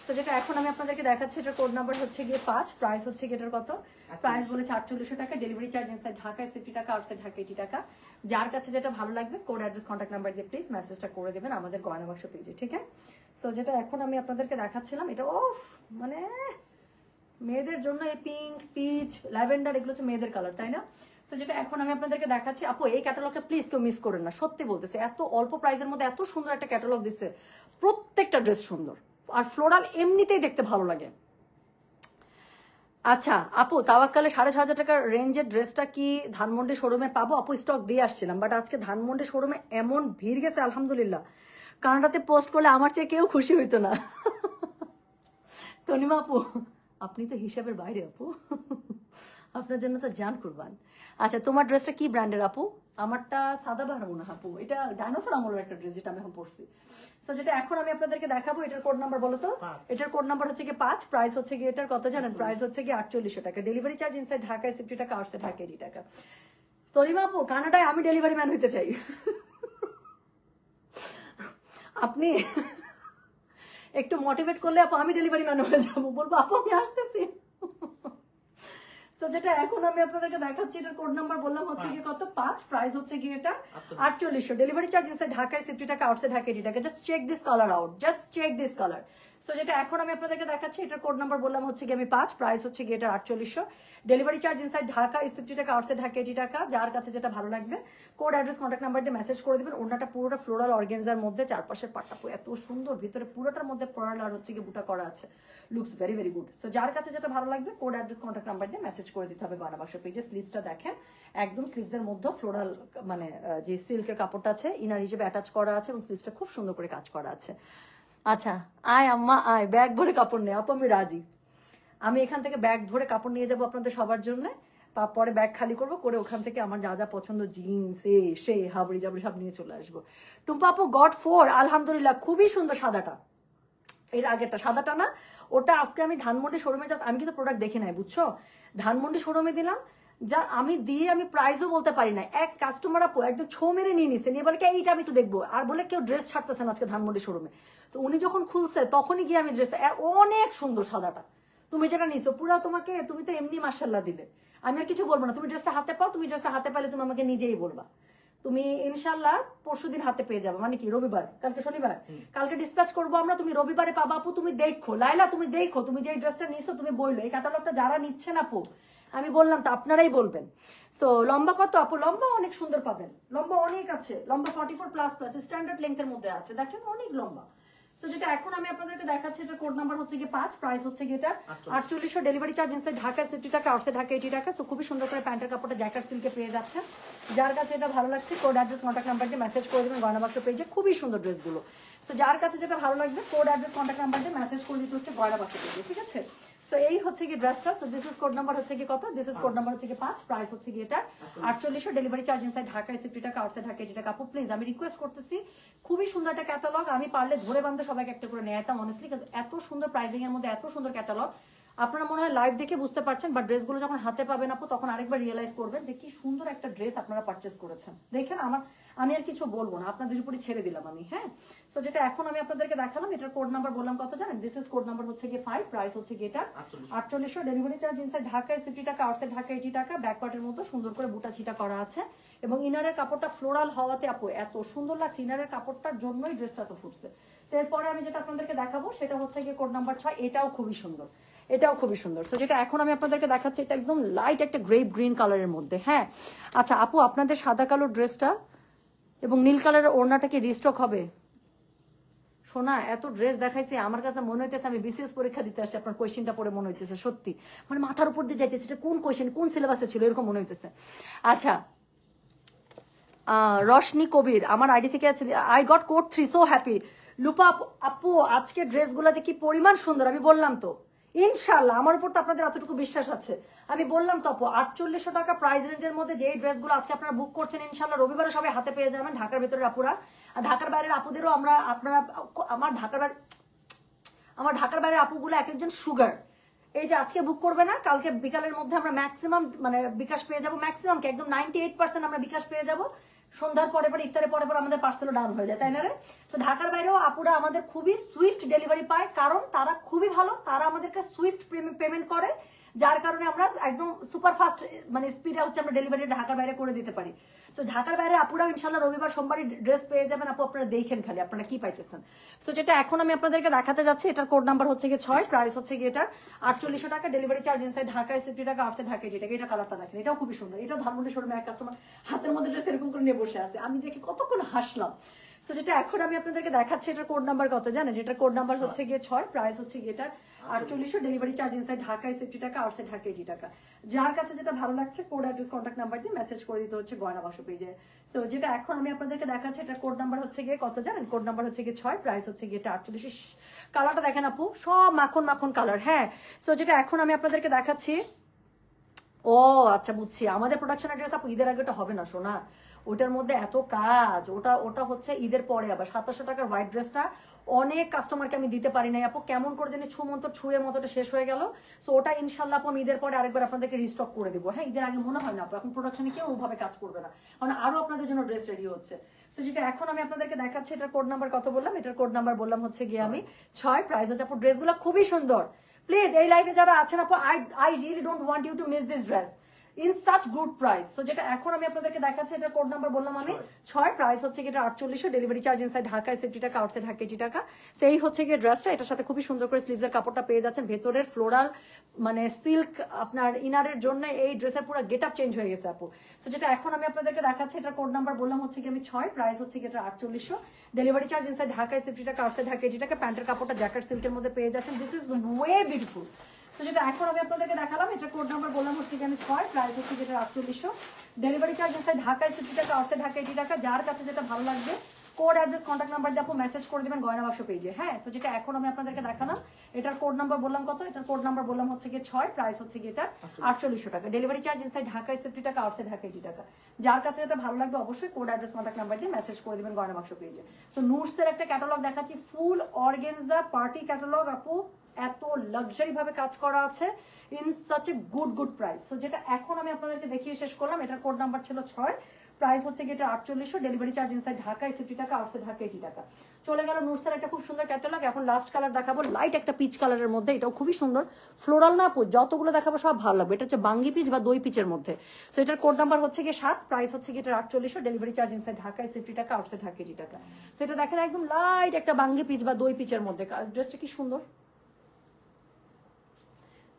সো যেটা এখন আমি আপনাদেরকে দেখাচ্ছি এটার কোড নাম্বার হচ্ছে গিয়ে 5, প্রাইস হচ্ছে গিয়ে এটার কত? প্রাইস বলেছে 4800 টাকা, ডেলিভারি চার্জ ইনসাইড ঢাকায় 60 টাকা, আউটসাইড ঢাকা 80 টাকা। যার কাছে যেটা ভালো লাগবে কোড অ্যাড্রেস কন্ট্যাক্ট নাম্বার দিয়ে প্লিজ মেসেজটা করে দেবেন আমাদের গয়না বাক্স পেজে, ঠিক আছে? সো যেটা এখন আমি আপনাদেরকে দেখাচ্ছিলাম এটা মানে মেয়েদের জন্য এই পিঙ্ক, পিচ, ল্যাভেন্ডার এগুলো হচ্ছে মেয়েদের কালার, তাই না? সো যেটা এখন আমি আপনাদেরকে দেখাচ্ছি, আপু এই ক্যাটালগটা প্লিজ কেউ মিস করেন না, সত্যি বলতেছে, এত অল্প প্রাইসের মধ্যে এত সুন্দর একটা ক্যাটালগ দিচ্ছে, প্রত্যেকটা ড্রেস সুন্দর আর ফ্লোরাল এমনিতেই দেখতে ভালো লাগে। আচ্ছা আপু, তাওয়াক্কালে 6500 টাকার রেঞ্জের ড্রেসটা কি ধানমন্ডি শোরুমে পাবো? আপু স্টক দিয়ে আসছিলাম, বাট আজকে ধানমন্ডি শোরুমে এমন ভিড় গেছে আলহামদুলিল্লাহ, কানাডাতে পোস্ট করলে আমার চেয়ে কেউ খুশি হইতো না। তনিমা আপু আপনি তো হিসাবের বাইরে আপু, আপনার জন্য তো জান কুরবান। আচ্ছা, তোমার ড্রেসটা কি ব্র্যান্ডের আপু? আমারটা সাদাবাহার মনে হয় আপু, এটা ডাইনোসর আমলের একটা ড্রেস যেটা আমি এখন পরছি। সো যেটা এখন আমি আপনাদেরকে দেখাবো এটার কোড নাম্বার বলো তো? এটার কোড নাম্বার হচ্ছে কি 5, প্রাইস হচ্ছে কি এটার কত জানেন? প্রাইস হচ্ছে কি 4800 টাকা, ডেলিভারি চার্জ ইনসাইড ঢাকায় 60 টাকা, আউটসাইড ঢাকা 80 টাকা। তরিমা আপু, কানাডায় আমি ডেলিভারি ম্যান হইতে চাই। আপনি একটু মোটিভেট করলে আপু আমি ডেলিভারি ম্যান হয়ে যাবো, বলবো আপু আমি আসতেছি। সো যেটা এখন আমি আপনাদেরকে দেখাচ্ছি এটার কোড নাম্বার বললাম হচ্ছে গিয়ে কত? 5, প্রাইস হচ্ছে গিয়ে এটা 4800, ডেলিভারি চার্জ ইনসাইড ঢাকায় 60 টাকা, আউটসাইড ঢাকা 80 টাকা। Just check this colour out, just check this colour. So যেটা এখন আমি আপনাদেরকে দেখাচ্ছি এটার কোড নাম্বার বললাম হচ্ছে গিয়ে আমি 5, প্রাইস হচ্ছে গিয়ে এটা 4800, ডেলিভারি চার্জ ইনসাইড ঢাকা 60 টাকা, আউটসাইড ঢাকা 80 টাকা। যার কাছে যেটা ভালো লাগবে কোড অ্যাড্রেস কন্ট্যাক্ট নাম্বার দিয়ে মেসেজ করে দিবেন। ওনাটা পুরোটা ফ্লোরাল অর্গানজার মধ্যে, চারপাশের পাটাপু এত সুন্দর, ভিতরে পুরোটার মধ্যে পরাল আর হচ্ছে গিয়ে বুটা করা আছে, looks very very good. So যার কাছে যেটা ভালো লাগবে কোড অ্যাড্রেস কন্ট্যাক্ট নাম্বার দিয়ে মেসেজ করে দিতে হবে গয়না বাক্স পেজে। স্লিভসটা দেখেন একদম স্লিভসের মধ্যে ফ্লোরাল মানে যে সিল্কের কাপড়টা আছে ইনার হিসেবে অ্যাটাচ করা আছে এবং স্লিভসটা খুব সুন্দর করে কাজ করা আছে। আচ্ছা, আয় আম্মা আয়, ব্যাগ ভরে কাপড় নেই আপু, আমি রাজি। আমি এখান থেকে ব্যাগ ভরে কাপড় নিয়ে যাবো আপনাদের সবার জন্য, পরে ব্যাগ খালি করবো, করে ওখান থেকে আমার যা যা পছন্দ জিন্স সে হাবড়ি জাবড়ি সব নিয়ে চলে আসবো। টুম্পা আপু গড 4, আলহামদুলিল্লাহ খুবই সুন্দর সাদাটা, এর আগেরটা সাদাটা না, ওটা আজকে আমি ধানমন্ডি শোরুমে আমি কিন্তু প্রোডাক্ট দেখে নাই বুঝছো, ধানমন্ডি শোরুমে দিলাম, যা আমি দিয়ে আমি প্রাইসও বলতে পারি না, এক কাস্টমার আপু একদম ছো মেরে নিয়ে নিছে, নিয়ে বলে কি এইটা আমি একটু দেখবো, আর বলে কেউ ড্রেস ছাড়তেছে না আজকে ধানমন্ডি শোরুমে। তো উনি যখন খুলছে তখনই গিয়ে আমি ড্রেস, অনেক সুন্দর সাদাটা, তুমি যেটা নিছো পুরা তোমাকে, তুমি তো এমনি মাশাআল্লাহ দিলে, আমি আর কিছু বলবো না, তুমি ড্রেসটা হাতে পাও, তুমি ড্রেসটা হাতে পাইলে তুমি আমাকে নিজেই বলবা, তুমি ইনশাল্লাহ পরশুদিন হাতে পেয়ে যাবে, মানে কি রবিবার, কালকে শনিবার, কালকে ডিসপ্যাচ করবো আমরা, তুমি রবিবারে পাবা আপু। তুমি দেখো লাইলা, তুমি দেখো, তুমি যে ড্রেসটা নিছো তুমি বললো, এই ক্যাটালগটা যারা নিচ্ছেন আপু আমি বললাম তো আপনারাই বলবেন। সো লম্বা কত আপু? লম্বা অনেক সুন্দর পাবেন, লম্বা অনেক আছে, লম্বা 44++ স্ট্যান্ডার্ড লেন্থের মধ্যে আছে, দেখেন অনেক লম্বা। সো যেটা এখন আমি আপনাদেরকে দেখাচ্ছি এটার কোড নাম্বার হচ্ছে গিয়ে 5, প্রাইস হচ্ছে গিয়ে এটা 4800, ডেলিভারি চার্জ ইনসাইড ঢাকা 60 টাকা, আউটসাইড ঢাকা 80 টাকা। সো খুবই সুন্দর করে প্যান্টের কাপড়টা জ্যাকেট সিল্কে পেয়ে যাচ্ছে। যার কাছে এটা ভালো লাগছে কোড অ্যাড্রেস কন্ট্যাক্ট নাম্বার দিয়ে মেসেজ করে দেবেন গয়না বাক্স পেজে, খুবই সুন্দর ড্রেসগুলো। সো যার কাছে যেটা ভালো লাগবে কোড অ্যাড্রেস কন্ট্যাক্ট নাম্বার দিয়ে মেসেজ করে দিতে হচ্ছে গয়না বাক্স পেজে, ঠিক আছে? সো এই হচ্ছে কি ড্রেসটা। So this is code number হচ্ছে কি কত, দিস ইজ কোড নাম্বার হচ্ছে কি 5, প্রাইস হচ্ছে কি এটা 4800, ডেলিভারি চার্জ ইনসাইড ঢাকা 60 টাকা, আউটসাইড ঢাকা 80 টাকা। আপু প্লিজ আমি রিকোয়েস্ট করতেছি, খুবই সুন্দর একটা ক্যাটালগ, আমি পারলে ধরে বান্ধে সবাইকে একটা করে নিয়ে যেতাম অনেস্টলি, কারণ এত সুন্দর প্রাইসিং এর মধ্যে এত সুন্দর ক্যাটালগ। আপনারা মনে হয় লাইভ দেখে বুঝতে পারছেন, বাট ড্রেসগুলো যখন হাতে পাবেন আপু তখন আরেকবার রিয়েলাইজ করবেন যে কি সুন্দর একটা ড্রেস আপনারা পারচেস করেছেন। দেখেন আমি আর কিছু বলবো না, আপনাদের উপরে ছেড়ে দিলাম আমি। হ্যাঁ, সো যেটা এখন আমি আপনাদেরকে দেখালাম, এটার কোড নাম্বার বললাম কত জানেন, দিস ইজ কোড নাম্বার হচ্ছে গিয়ে 5, প্রাইস হচ্ছে গিয়ে এটা 4800, ডেলিভারি চার্জ ইনসাইড ঢাকায় 60 টাকা, আউটসাইড ঢাকা 80 টাকা। ব্যাক পার্টের মতো সুন্দর করে বুটা ছিটা করা আছে এবং ইনারের কাপড়টা ফ্লোরাল হওয়াতে আপু এত সুন্দর লাগছে, ইনারের কাপড়টার জন্যই ড্রেসটা তো ফুটছে। তো এরপরে আমি যেটা আপনাদেরকে দেখাবো সেটা হচ্ছে গিয়ে কোড নাম্বার 6, এটাও খুবই সুন্দর, এটাও খুবই সুন্দর। তো যেটা এখন আমি আপনাদেরকে দেখাচ্ছি এটা একদম লাইট একটা গ্রেপ গ্রিন কালারের মধ্যে। হ্যাঁ আচ্ছা আপু, আপনাদের সাদা কালো ড্রেসটা এবং নীল কালারের ওড়নাটা কি রিস্টক হবে? শোনা, এত ড্রেস দেখাইছি আমার কাছে মনে হইতেছে আমি বিসিএস পরীক্ষা দিতে আসছি, আপনার কোয়েশ্চেনটা পড়ে মনে হইতেছে সত্যি মানে মাথার উপর দিয়ে যাইতেছে, এটা কোন কোয়েশ্চেন কোন সিলেবাসে ছিল এরকম মনে হইতেছে। আচ্ছা রশনি কবির আমার আইডি থেকে আছে, I got code 3, so happy. Lupa আপু আজকে ড্রেসগুলো যে কি পরিমাণ সুন্দর, আমি বললাম তো ইনশাল্লাহ, আমার উপর তো আপনাদের এতটুকু বিশ্বাস আছে। আমি বললাম তো আপু 4800 টাকা প্রাইস রেঞ্জের মধ্যে যে ড্রেসগুলো আজকে আপনারা বুক করছেন ইনশাল্লাহ রবিবারে সবাই হাতে পেয়ে যাবেন, ঢাকার ভেতরের আপুরা আর ঢাকার বাইরের আপুদেরও। আপনারা আমার ঢাকার বাইরের আপুগুলো এক একজন সুগার, এই যে আজকে বুক করবে না, কালকে বিকালের মধ্যে আমরা ম্যাক্সিমাম মানে বিকাশ পেয়ে যাবো, ম্যাক্সিমাম কি একদম 98% আমরা বিকাশ পেয়ে যাবো। সন্ধ্যার পরে পরে ইফতারের পরে পরে আমাদের পার্সেলও ডাউন হয়ে যায়, তাই না রে? তো ঢাকার বাইরেও আপুরা আমাদের খুবই সুইফট ডেলিভারি পায়, কারণ তারা খুবই ভালো, তারা আমাদেরকে সুইফট পেমেন্ট করে, যার কারণে আমরা একদম সুপার ফাস্ট মানে স্পিডে হচ্ছে আমরা ডেলিভারি ঢাকার বাইরে করে দিতে পারি। সো ঢাকার বাইরে আপুরাও ইনশাল্লাহ রবিবার সোমবারই ড্রেস পেয়ে যাবেন আপু, আপনারা দেখেন খালি আপনারা কি পাইতেছেন। সো যেটা এখন আমি আপনাদেরকে দেখাতে যাচ্ছি এটার কোড নাম্বার হচ্ছে গিয়ে 6, প্রাইস হচ্ছে গিয়ে এটার 4800 টাকা, ডেলিভারি চার্জ ইনসাইড ঢাকায় 60 টাকা, আউটসাইড ঢাকা 80 টাকা। এটা কালারটা দেখেন, এটাও খুবই সুন্দর, এটাও ধানমন্ডি শোরুমে এক কাস্টমার হাতের মধ্যে ড্রেস এরকম করে নিয়ে বসে আছে, আমি দেখে কতক্ষণ হাসলাম। সো যেটা এখন আমি আপনাদেরকে দেখাচ্ছি এটার কোড নাম্বার কত জানেন, এটার কোড নাম্বার হচ্ছে গিয়ে 6, প্রাইস হচ্ছে গিয়ে এটার 4800, ডেলিভারি চার্জ ইনসাইড ঢাকায় 60 টাকা, আউটসাইড ঢাকা 80 টাকা। যার কাছে যেটা ভালো লাগছে কোড অ্যাড্রেস কন্ট্যাক্ট নাম্বার দিয়ে মেসেজ করে দিতে হচ্ছে গয়না বাক্স পেজে। সো যেটা এখন আমি আপনাদেরকে দেখাচ্ছি এটার কোড নাম্বার হচ্ছে গিয়ে কত জানেন, কোড নাম্বার হচ্ছে গিয়ে 6, প্রাইস হচ্ছে গিয়ে এটা 4800। কালারটা দেখেন আপু, সব মাখন মাখন কালার। হ্যাঁ, সো যেটা এখন আমি আপনাদেরকে দেখাচ্ছি, ও আচ্ছা বুঝছি, আমাদের প্রোডাকশন অ্যাড্রেস আপু ঈদের আগে ওটা হবে না সোনা, ওটার মধ্যে এত কাজ, ওটা হচ্ছে ঈদের পরে। আবার 2700 টাকার হোয়াইট ড্রেসটা অনেক কাস্টমারকে আমি দিতে পারি নাই আপু, কেমন করে জানি ছুঁয়ের মতো শেষ হয়ে গেল। সো ওটা ইনশাল্লাহ আপু আমি ঈদের পরে আরেকবার আপনাদেরকে রিস্টক করে দেবো। হ্যাঁ, ঈদের আগে মনে হয় না আপু, এখন প্রোডাকশনে কেউ ওভাবে কাজ করবে না, কারণ আরো আপনাদের জন্য ড্রেস রেডি হচ্ছে। সো যেটা এখন আমি আপনাদেরকে দেখাচ্ছি এটার কোড নাম্বার কত বললাম, এটার কোড নাম্বার বললাম হচ্ছে গিয়ে আমি 6, প্রাইস হচ্ছে আপু ড্রেসগুলো খুবই সুন্দর। প্লিজ এই লাইভে যারা আছেন আপু, I really don't want you to miss this dress in such good price. So যেটা এখন আমি আপনাদেরকে দেখাচ্ছি এটা কোড নাম্বার বললাম আমি 6, প্রাইস হচ্ছে গিয়ে 4800, ডেলিভারি চার্জ ইনসাইড ঢাকায় 60 টাকা, আউটসাইড ঢাকা 80 টাকা। সো এই হচ্ছে গিয়ে ড্রেসটা, এটার সাথে খুবই সুন্দর করে স্লিভসের কাপড়টা পেয়ে যাচ্ছেন, ভেতরের ফ্লোরাল মানে সিল্ক আপনার ইনারের জন্য এই ড্রেসের পুরো গেট আপ চেঞ্জ হয়ে গেছে আপু। সো যেটা এখন আমি আপনাদেরকে দেখাচ্ছি এটার কোড নাম্বার বললাম হচ্ছে গিয়ে আমি 6, প্রাইস হচ্ছে গিয়ে 4800, ডেলিভারি চার্জ ইনসাইড ঢাকায় 60 টাকা, আউটসাইড ঢাকা 80 টাকা। প্যান্টের কাপড়টা জ্যাকেট সিল্কের মধ্যে পেয়ে যাচ্ছেন, this is way beautiful. So যেটা এখন আমি আপনাদেরকে দেখালাম এটার কোড নাম্বার বললাম হচ্ছে কি আমি 6, প্রাইস হচ্ছে যেটা 4800, ডেলিভারি চার্জ হচ্ছে ঢাকায় 60 টাকা, আউটসাইড ঢাকা 80 টাকা। যার কাছে যেটা ভালো লাগবে কোড অ্যাড্রেস কন্ট্যাক্ট নাম্বার দিয়ে আপু মেসেজ করে দিবেন গয়না বাক্স পেজে। হ্যাঁ, সো যেটা এখন আমি আপনাদেরকে দেখালাম এটার কোড নাম্বার বললাম কত, এটার কোড নাম্বার বললাম হচ্ছে গিয়ে 6, প্রাইস হচ্ছে গিয়ে এটা 4800 টাকা, ডেলিভারি চার্জ ইনসাইড ঢাকায় 60 টাকা, আউটসাইড ঢাকা 80 টাকা। যার কাছে যেটা ভালো লাগবে অবশ্যই কোড অ্যাড্রেস কন্ট্যাক্ট নাম্বার দিয়ে মেসেজ করে দিবেন গয়না বাক্স পেজে। সো নুটসের একটা ক্যাটালগ দেখাচ্ছি, ফুল অর্গানজা পার্টি ক্যাটালগ আপু, এত লাক্সারি ভাবে কাজ করা আছে in such a good price. So যেটা এখন আমি আপনাদেরকে দেখিয়ে শেষ করলাম এটার কোড নাম্বার ছিল 6, প্রাইস হচ্ছে গিয়ে এটা 4800, ডেলিভারি চার্জ ইনসাইড ঢাকায় 60 টাকা, আউটসাইড ঢাকা 80 টাকা। চলে গেল নুটসের একটা খুব সুন্দর ক্যাটালগ। এখন লাস্ট কালার দেখাবো, লাইট একটা পিচ কালারের মধ্যে, এটাও খুবই সুন্দর ফ্লোরাল না আপু, যতগুলো দেখাবো সব ভালো লাগবে। এটা হচ্ছে বাঙ্গি পিচ বা দই পিচের মধ্যে। সো এটার কোড নাম্বার হচ্ছে গিয়ে 7, প্রাইস হচ্ছে গিয়ে এটা 4800, ডেলিভারি চার্জ ইনসাইড ঢাকায় 60 টাকা, আউটসাইড ঢাকা 80 টাকা। সো এটা দেখেন একদম লাইট একটা বাঙ্গি পিচ বা দই পিচের মধ্যে, ড্রেসটা কি সুন্দর,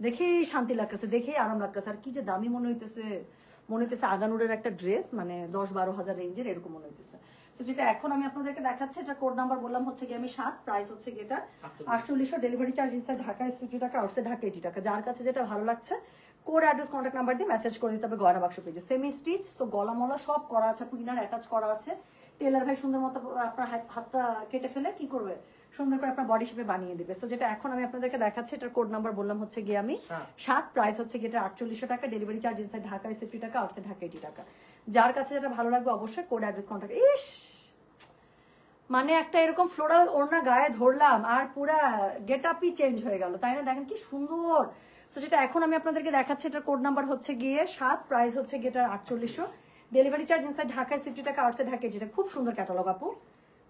দেখেই শান্তি লাগতেছে, দেখেই আরাম লাগতেছে, আর কি যে দামি মনে হইতেছে আগানুরের একটা ড্রেস, মানে 10-12 হাজার রেঞ্জের এরকম মনে হইতেছে। সো যেটা এখন আমি আপনাদেরকে দেখাচ্ছি এটা কোড নাম্বার বললাম হচ্ছে কি আমি 7, প্রাইস হচ্ছে কি এটা 4800, ডেলিভারি চার্জ ইনসাইড ঢাকায় 60 টাকা, আউটসাইড ঢাকা 80 টাকা। যার কাছে যেটা ভালো লাগছে কোড অ্যাড্রেস কন্ট্যাক্ট নাম্বার দিয়ে মেসেজ করে দিতে হবে গয়না বাক্স পেজে। সেমি স্টিচ, তো গলা মলা সব করা আছে, ইনার অ্যাটাচ করা আছে, টেলার ভাই সুন্দর মতো আপনার হাতটা কেটে ফেলে কি করবে, সুন্দর করে আপনার বডি শেপে বানিয়ে দিবে। সো যেটা এখন আমি আপনাদেরকে দেখাচ্ছি, এটার কোড নাম্বার বললাম হচ্ছে গিয়ে আমি 7, প্রাইস হচ্ছে গিয়ে এটা 4800 টাকা, ডেলিভারি চার্জ ইনসাইড ঢাকায় 50 টাকা, আউটসাইড ঢাকা 80 টাকা। যার কাছে যেটা ভালো লাগবে অবশ্যই কোড অ্যাড্রেস কন্টাক্ট। ইস মানে একটা এরকম ফ্লোরাল ওড়না গায়ে ধরলাম আর পুরা গেট আপই চেঞ্জ হয়ে গেল, তাই না? দেখেন কি সুন্দর। সো যেটা এখন আমি আপনাদেরকে দেখাচ্ছি, এটার কোড নাম্বার হচ্ছে গিয়ে 7, প্রাইস হচ্ছে গিয়ে এটা 4800, ডেলিভারি চার্জ ইনসাইড ঢাকায় 50 টাকা, আউটসাইড ঢাকা 80 টাকা। খুব সুন্দর ক্যাটালগ আপু,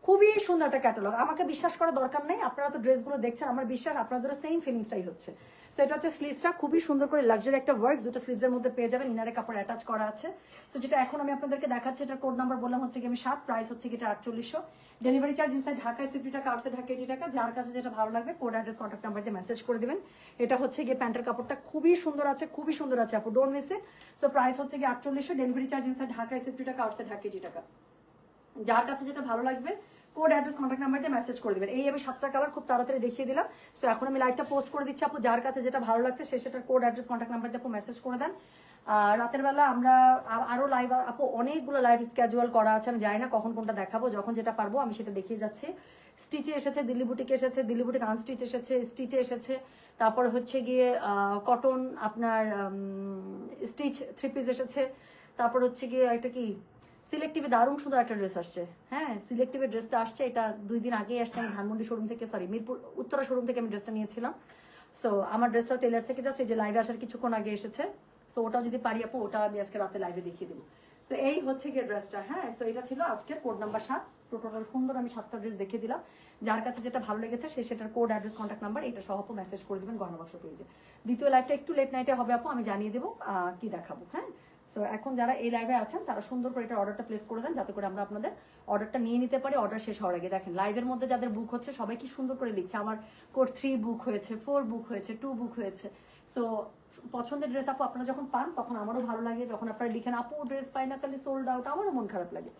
খুবই সুন্দর একটা ক্যাটালগ। আমাকে বিশ্বাস করার দরকার নেই, আপনারা তো ড্রেসগুলো দেখছেন, আমার বিশ্বাস আপনাদেরও সেম ফিলিংসটাই হচ্ছে। সো এটা হচ্ছে স্লিভসটা, খুবই সুন্দর করে লাক্সারি একটা ওয়ার্ক, দুটো স্লিভসের মধ্যে পেয়ে যাবেন, ইনারে কাপড় অ্যাটাচ করা আছে। সো যেটা এখন আমি আপনাদেরকে দেখাচ্ছি, এটার কোড নাম্বার বললাম হচ্ছে কি আমি 7, প্রাইস হচ্ছে কি এটা 4800, ডেলিভারি চার্জ ইনসাইড ঢাকায় 50 টাকা, আউটসাইড ঢাকা 80 টাকা। যার কাছে যেটা ভালো লাগবে কোড অ্যাড্রেস কন্ট্যাক্ট নাম্বার দিয়ে মেসেজ করে দিবেন। এটা হচ্ছে গিয়ে প্যান্টের কাপড়টা খুবই সুন্দর আছে, খুবই সুন্দর আছে আপু, don't miss it. So price হচ্ছে কি 4800, ডেলিভারি চার্জ ইনসাইড ঢাকায় 50 টাকা, আউটসাইড ঢাকা 80 টাকা। যার কাছে যেটা ভালো লাগবে কোড অ্যাড্রেস কন্ট্যাক্ট নাম্বার দিয়ে মেসেজ করে দিবেন। এই আমি 7টা কালার খুব তাড়াতাড়ি দেখিয়ে দিলাম। সো এখন আমি লাইভটা পোস্ট করে দিচ্ছি আপু, যার কাছে যেটা ভালো লাগছে সে সেটার কোড অ্যাড্রেস কন্ট্যাক্ট নাম্বার দিয়ে আপু মেসেজ করে দেন। রাতের বেলা আমরা আরো লাইভ আপু অনেকগুলো লাইভ স্কেজুয়াল করা আছে, আমি জানি না কখন কোনটা দেখাবো, যখন যেটা পারবো আমি সেটা দেখিয়ে যাচ্ছি। স্টিচে এসেছে, দিল্লি বুটিকে এসেছে, দিল্লি বুটিক আনস্টিচ এসেছে, স্টিচে এসেছে, তারপর হচ্ছে গিয়ে কটন আপনার স্টিচ 3 পিস এসেছে, তারপর হচ্ছে গিয়ে একটা কি সিলেক্টিভে দারুণ সুন্দর একটা ড্রেস আসছে। হ্যাঁ, সিলেক্টিভের ড্রেসটা আসছে, এটা 2 দিন আগেই আসছে। আমি ধানমন্ডি শোরুম থেকে, সরি মিরপুর উত্তরা শোরুম থেকে আমি ড্রেসটা নিয়েছিলাম। সো আমার ড্রেসটা টেলার থেকে জাস্ট এই যে লাইভে আসার কিছুক্ষণ আগে এসেছে। সো ওটা যদি পারি আপু, ওটা আমি আজকে রাতে লাইভে দেখিয়ে দেবো। সো এই হচ্ছে গিয়ে ড্রেসটা। হ্যাঁ, সো এটা ছিল আজকের কোড নাম্বার 7। টোটাল সুন্দর আমি 7টা ড্রেস দেখিয়ে দিলাম। যার কাছে যেটা ভালো লেগেছে সে সেটার কোড অ্যাড্রেস কন্ট্যাক্ট নাম্বার এটা সহ আপু মেসেজ করে দিবেন গহনা বাক্স পেজে। দ্বিতীয় লাইভটা একটু লেট নাইটে হবে আপু, আমি জানিয়ে দেবো কি দেখাবো। হ্যাঁ, সো এখন যারা এই লাইভে আছেন তারা সুন্দর করে এটা অর্ডারটা প্লেস করে দেন, যাতে করে আমরা আপনাদের অর্ডারটা নিয়ে নিতে পারি অর্ডার শেষ হওয়ার আগে। দেখেন লাইভের মধ্যে যাদের বুক হচ্ছে সবাই কি সুন্দর করে লিখছে, আমার কোড 3 বুক হয়েছে, 4 বুক হয়েছে, 2 বুক হয়েছে। সো পছন্দের ড্রেস আপু আপনারা যখন পান তখন আমারও ভালো লাগে, যখন আপনারা লিখেন আপু ড্রেস পাই না খালি সোল্ড আউট, আমারও মন খারাপ লাগে।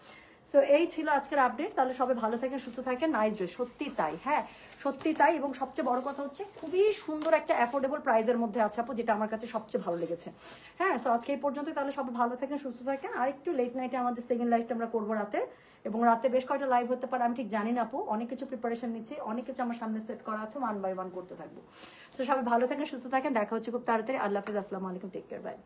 সো এই ছিল আজকের আপডেট। তাহলে সবাই ভালো থাকেন, সুস্থ থাকেন। নাইস ড্রেস, সত্যি তাই। হ্যাঁ, সত্যি তাই। এবং সবচেয়ে বড় কথা হচ্ছে খুবই সুন্দর একটা অ্যাফোর্ডেবল প্রাইসের মধ্যে আছে আপু, যেটা আমার কাছে সবচেয়ে ভালো লেগেছে। হ্যাঁ, সো আজকে এই পর্যন্ত। তাহলে সবাই ভালো থাকেন, সুস্থ থাকেন। আর একটু লেট নাইটে আমাদের সেকেন্ড লাইভটা আমরা করবো রাতে, এবং রাতে বেশ কয়েকটা লাইভ হতে পারে আমি ঠিক জানি না আপু, অনেক কিছু প্রিপারেশন নিচ্ছি, অনেক কিছু আমার সামনে সেট করা আছে, 1 বাই 1 করতে থাকবো। তো সবাই ভালো থাকেন, সুস্থ থাকেন, দেখা হচ্ছে খুব তাড়াতাড়ি। আল্লাহ হাফিজ, আসসালামু আলাইকুম, টেক কেয়ার, বাই।